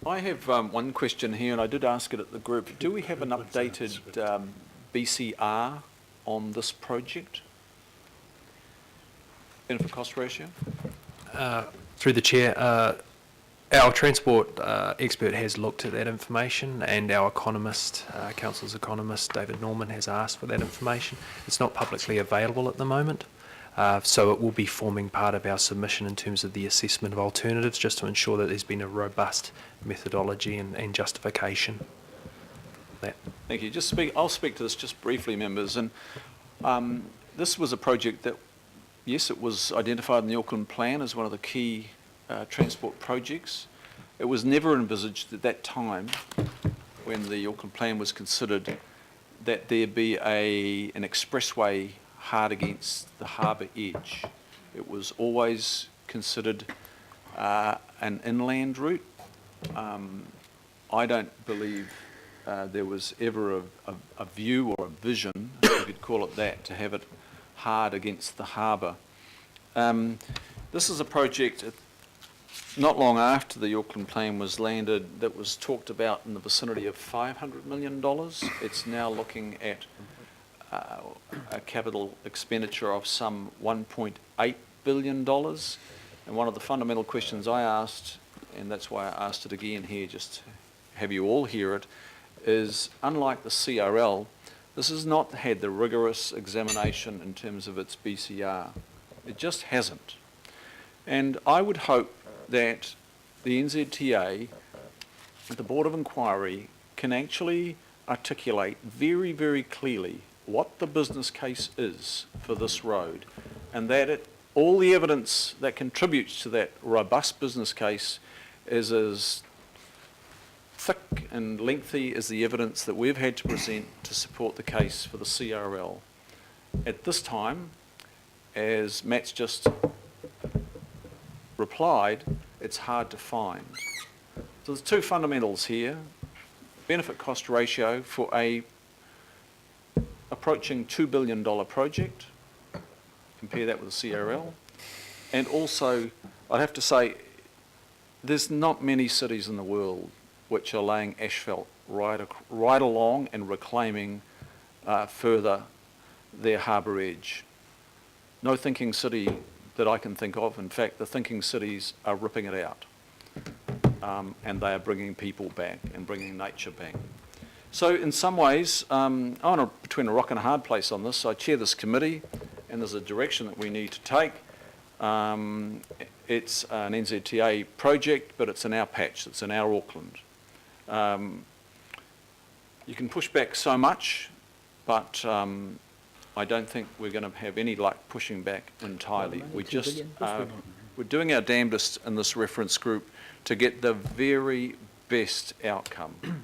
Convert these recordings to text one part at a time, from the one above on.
I have one question here, and I did ask it at the group. Do we have an updated BCR on this project? Benefit cost ratio? Through the chair, our transport expert has looked at that information, and our economist, council's economist, David Norman, has asked for that information. It's not publicly available at the moment, so it will be forming part of our submission in terms of the assessment of alternatives, just to ensure that there's been a robust methodology and justification. Thank you. I'll speak to this just briefly, members. And this was a project that, yes, it was identified in the Auckland Plan as one of the key transport projects. It was never envisaged at that time, when the Auckland Plan was considered, that there be an expressway hard against the harbour edge. It was always considered an inland route. I don't believe there was ever a view or a vision, if you could call it that, to have it hard against the harbour. This is a project not long after the Auckland Plan was landed that was talked about in the vicinity of $500 million. It's now looking at a capital expenditure of some $1.8 billion. And one of the fundamental questions I asked, and that's why I asked it again here, just to have you all hear it, is unlike the CRL, this has not had the rigorous examination in terms of its BCR. It just hasn't. And I would hope that the NZTA, the Board of Inquiry, can actually articulate very, very clearly what the business case is for this road, and that all the evidence that contributes to that robust business case is as thick and lengthy as the evidence that we've had to present to support the case for the CRL. At this time, as Matt's just replied, it's hard to find. So there's two fundamentals here. Benefit cost ratio for a approaching $2 billion project, compare that with the CRL, and also I'd have to say there's not many cities in the world which are laying asphalt right along and reclaiming further their harbour edge. No thinking city that I can think of. In fact, the thinking cities are ripping it out, and they are bringing people back and bringing nature back. So in some ways, I'm between a rock and a hard place on this. I chair this committee, and there's a direction that we need to take. It's an NZTA project, but it's in our patch, it's in our Auckland. You can push back so much, but I don't think we're going to have any luck pushing back entirely. We're doing our damnedest in this reference group to get the very best outcome.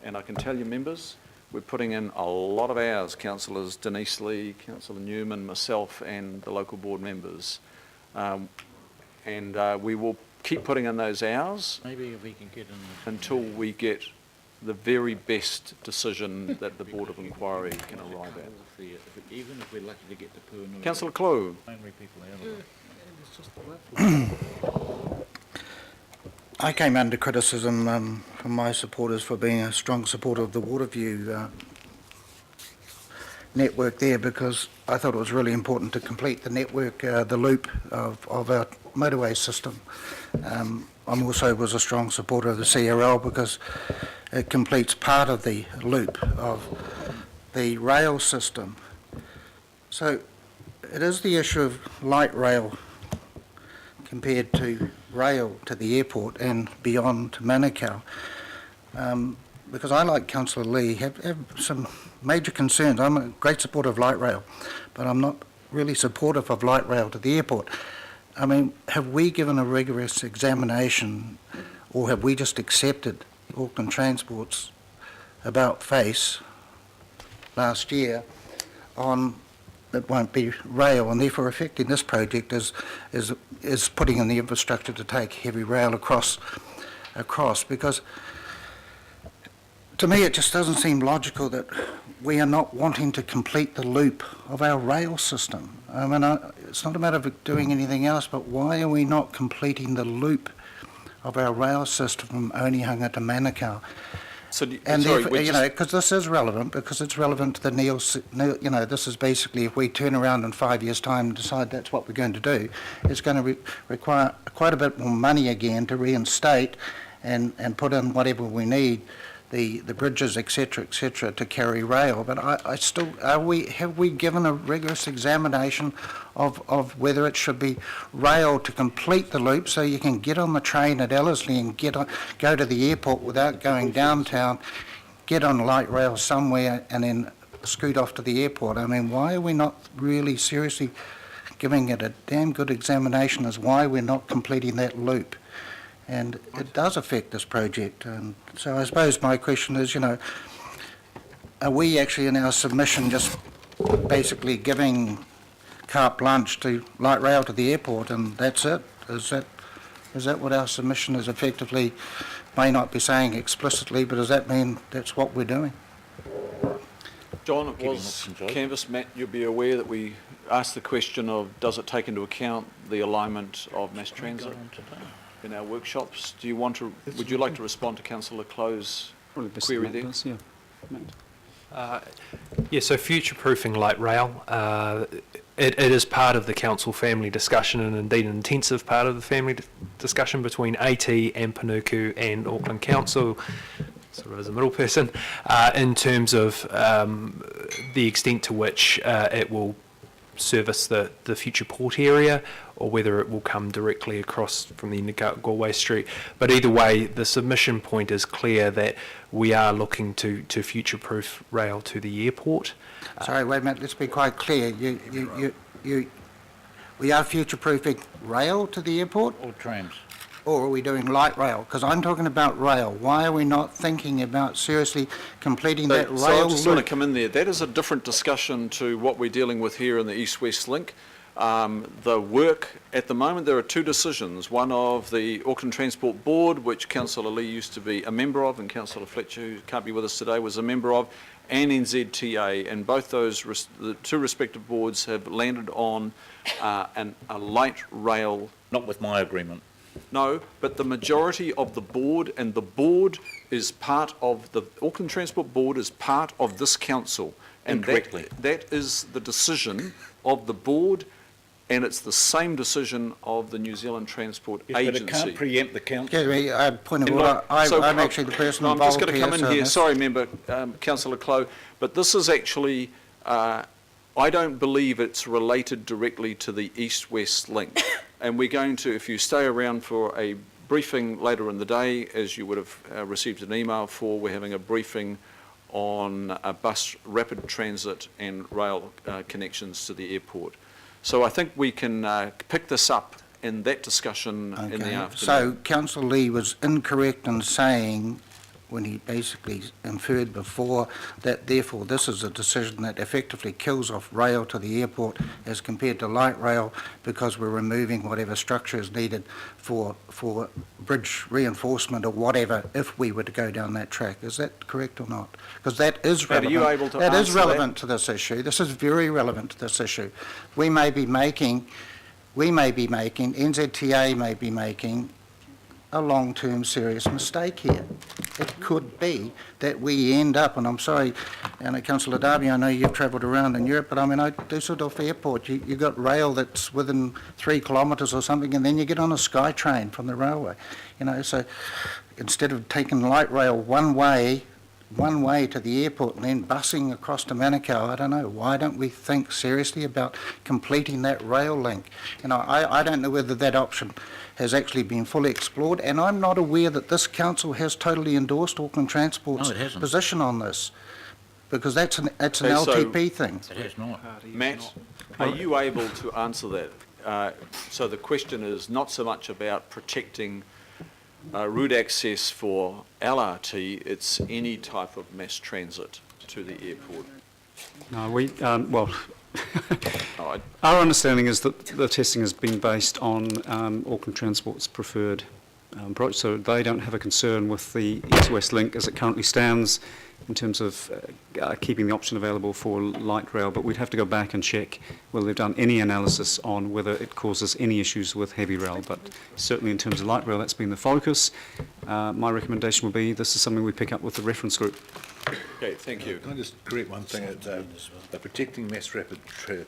And I can tell you, members, we're putting in a lot of hours, Councillors Denise Lee, Councillor Newman, myself and the local board members. We will keep putting in those hours. Maybe if we can get in until we get the very best decision that the Board of Inquiry can arrive at. Even if we're lucky to get to Pū. Councillor Clew. I came under criticism from my supporters for being a strong supporter of the Waterview network there, because I thought it was really important to complete the network, the loop of our motorway system. I also was a strong supporter of the CRL because it completes part of the loop of the rail system. So it is the issue of light rail compared to rail to the airport and beyond to Manukau. Because I, like Councillor Lee, have some major concerns. I'm a great supporter of light rail, but I'm not really supportive of light rail to the airport. I mean, have we given a rigorous examination, or have we just accepted Auckland Transport's about face last year on it won't be rail, and therefore affecting this project is putting in the infrastructure to take heavy rail across, because to me it just doesn't seem logical that we are not wanting to complete the loop of our rail system. I mean, it's not a matter of doing anything else, but why are we not completing the loop of our rail system from Onehunga to Manukau. So, And sorry, therefore, we're you just- know, because this is relevant, because it's relevant to the you know, this is basically if we turn around in 5 years' time and decide that's what we're going to do, it's going to require quite a bit more money again to reinstate and put in whatever we need, the bridges, et cetera, to carry rail. But I still, have we given a rigorous examination of whether it should be rail to complete the loop so you can get on the train at Ellerslie and go to the airport without going downtown, get on light rail somewhere and then scoot off to the airport? I mean, why are we not really seriously giving it a damn good examination as why we're not completing that loop? And it does affect this project. And so I suppose my question is, you know, are we actually in our submission just basically giving carte blanche to light rail to the airport and that's it? Is that what our submission is effectively, may not be saying explicitly, but does that mean that's what we're doing? John, it Keeping was options open. canvassed. Matt, you'll be aware that we asked the question of does it take into account the alignment of mass transit in our workshops? Do you want to, would you like to respond to Councillor Clo's Probably best query Matt there? does, yeah. Matt. Yeah, so future-proofing light rail, it is part of the council family discussion and indeed an intensive part of the family discussion between AT and Panuku and Auckland Council, sort of as a middle person, in terms of the extent to which it will service the future port area or whether it will come directly across from the Galway Street. But either way, the submission point is clear that we are looking to future-proof rail to the airport. Sorry, wait a minute, let's be quite clear. We are future-proofing rail to the airport, Or trams. or are we doing light rail? Because I'm talking about rail. Why are we not thinking about seriously completing that So I rail just want to loop? come in there. That is a different discussion to what we're dealing with here in the East-West Link. The work, at the moment, there are two decisions. One of the Auckland Transport Board, which Councillor Lee used to be a member of, and Councillor Fletcher, who can't be with us today, was a member of, and NZTA. And both those, the two respective boards have landed on a light rail. Not with my agreement. No, but the majority of the board, and the board is part of, the Auckland Transport Board is part of this council. And Incorrectly. that is the decision of the board, and it's the same decision of the New Zealand Transport Yes, but Agency. it can't preempt the council. Excuse me, point of And order. like- so, I'm actually the person no, I'm just involved going to come in so here. this- Sorry, member, Councillor Clow, but this is actually, I don't believe it's related directly to the East-West Link. And we're going to, if you stay around for a briefing later in the day, as you would have received an email for, we're having a briefing on bus rapid transit and rail connections to the airport. So I think we can pick this up in that discussion in the Okay. afternoon. So Councillor Lee was incorrect in saying, when he basically inferred before, that therefore this is a decision that effectively kills off rail to the airport as compared to light rail, because we're removing whatever structure is needed for bridge reinforcement or whatever, if we were to go down that track. Is that correct or not? Because that is Matt, are relevant. you able to That is answer that? relevant to this issue. This is very relevant to this issue. We may be making, NZTA may be making a long-term serious mistake here. It could be that we end up, and I'm sorry, and Councillor Darby, I know you've travelled around in Europe, but I mean, Dusseldorf Airport, you got rail that's within 3 kilometres or something, and then you get on a SkyTrain from the railway. You know, so instead of taking light rail one way to the airport and then busing across to Manukau, I don't know, why don't we think seriously about completing that rail link? You know, I don't know whether that option has actually been fully explored, and I'm not aware that this council has totally endorsed Auckland Transport's No, it hasn't. position on this, because that's an Okay, so- LTP thing. It has not. Matt, are you able to answer that? So the question is not so much about protecting route access for LRT, it's any type of mass transit to the airport. No, we, well, Oh, our understanding is that the testing has been based on Auckland Transport's preferred approach, so they don't have a concern with the east-west link as it currently stands in terms of keeping the option available for light rail, but we'd have to go back and check whether they've done any analysis on whether it causes any issues with heavy rail. But certainly in terms of light rail, that's been the focus. My recommendation would be this is something we pick up with the reference group. Okay, thank you. Can I just correct one thing? Protecting mass rapid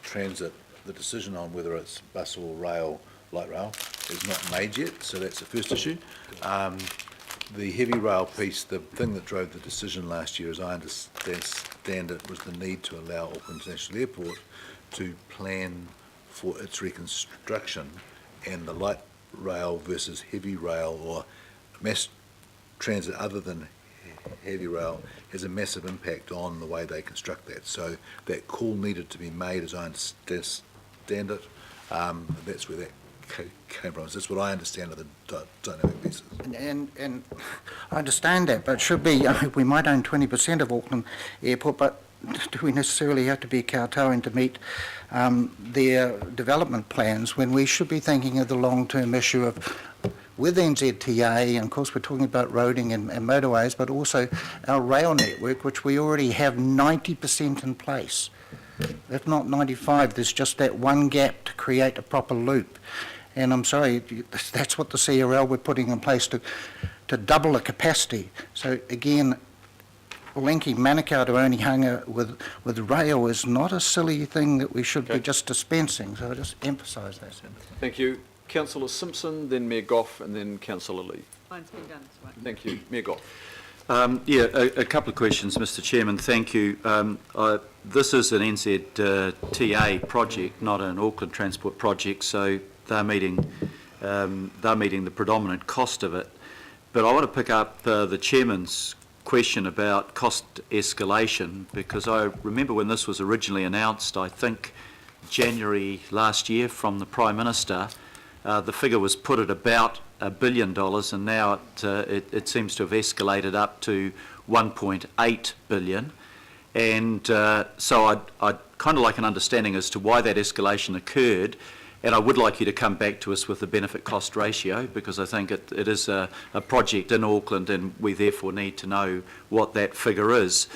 transit, the decision on whether it's bus or rail, light rail, is not made yet, so that's the first issue. The heavy rail piece, the thing that drove the decision last year, as I understand it, was the need to allow Auckland International Airport to plan for its reconstruction, and the light rail versus heavy rail or mass transit other than heavy rail has a massive impact on the way they construct that. So that call needed to be made, as I understand it. That's where that came from. That's what I understand of the dynamic pieces. And I understand that, but it should be, we might own 20% of Auckland Airport, but do we necessarily have to be kowtowing to meet their development plans when we should be thinking of the long-term issue of, with NZTA, and of course we're talking about roading and motorways, but also our rail network, which we already have 90% in place. If not 95, there's just that one gap to create a proper loop. And I'm sorry, that's what the CRL we're putting in place to double the capacity. So again, linking Manukau to Onehunga with rail is not a silly thing that we should be just dispensing. So I just emphasise that. Thank you. Councillor Simpson, then Mayor Goff, and then Councillor Lee. Mine's been done, that's right. Thank you. Mayor Goff. A couple of questions, Mr. Chairman. Thank you. This is an NZTA project, not an Auckland Transport project, so they're meeting the predominant cost of it. But I want to pick up the Chairman's question about cost escalation, because I remember when this was originally announced, I think January last year, from the Prime Minister, the figure was put at about $1 billion, and now it seems to have escalated up to 1.8 billion. And so I'd kind of like an understanding as to why that escalation occurred, and I would like you to come back to us with the benefit-cost ratio, because I think it is a project in Auckland, and we therefore need to know what that figure is.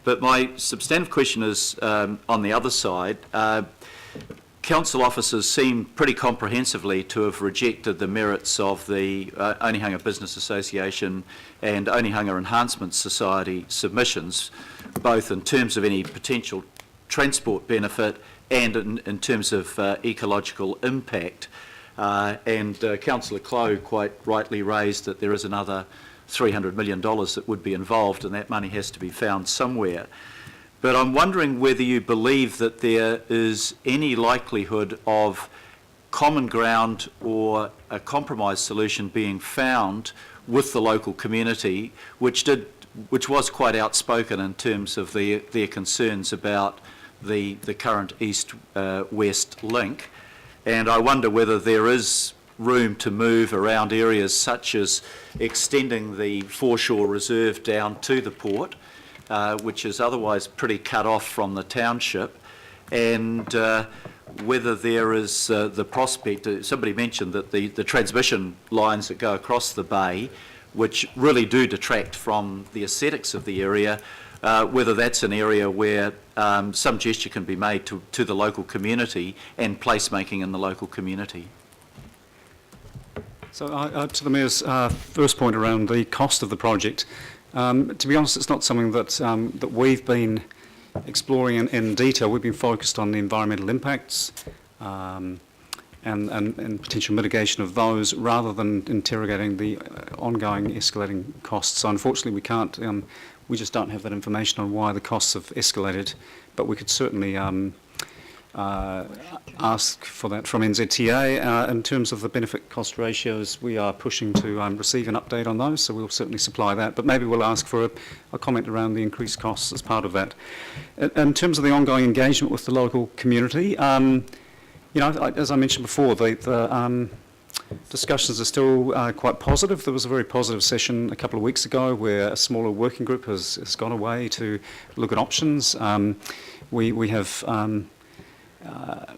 But my substantive question is on the other side. Council officers seem pretty comprehensively to have rejected the merits of the Onehunga Business Association and Onehunga Enhancement Society submissions, both in terms of any potential transport benefit and in terms of ecological impact. And Councillor Clow quite rightly raised that there is another $300 million that would be involved, and that money has to be found somewhere. But I'm wondering whether you believe that there is any likelihood of common ground or a compromise solution being found with the local community, which was quite outspoken in terms of their concerns about the current east-west link. And I wonder whether there is room to move around areas such as extending the foreshore reserve down to the port, which is otherwise pretty cut off from the township, and whether there is the prospect, somebody mentioned that the transmission lines that go across the bay, which really do detract from the aesthetics of the area, whether that's an area where some gesture can be made to the local community and placemaking in the local community. So to the Mayor's first point around the cost of the project, to be honest, it's not something that we've been exploring in detail. We've been focused on the environmental impacts and potential mitigation of those, rather than interrogating the ongoing escalating costs. So unfortunately, we can't. We just don't have that information on why the costs have escalated. But we could certainly ask for that from NZTA. In terms of the benefit-cost ratios, we are pushing to receive an update on those, so we'll certainly supply that. But maybe we'll ask for a comment around the increased costs as part of that. In terms of the ongoing engagement with the local community, as I mentioned before, the discussions are still quite positive. There was a very positive session a couple of weeks ago where a smaller working group has gone away to look at options. We have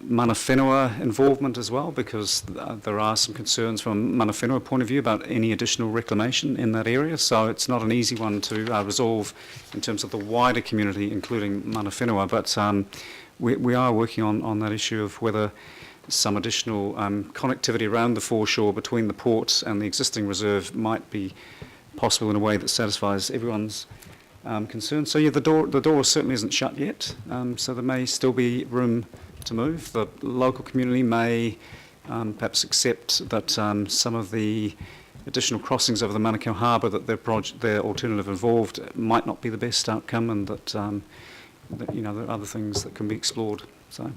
mana whenua involvement as well, because there are some concerns from a mana whenua point of view about any additional reclamation in that area. So it's not an easy one to resolve in terms of the wider community, including mana whenua. But we are working on that issue of whether some additional connectivity around the foreshore between the port and the existing reserve might be possible in a way that satisfies everyone's concerns. So yeah, the door certainly isn't shut yet. So there may still be room to move. The local community may perhaps accept that some of the additional crossings over the Manukau Harbour that their alternative involved might not be the best outcome, and that, that there are other things that can be explored. So.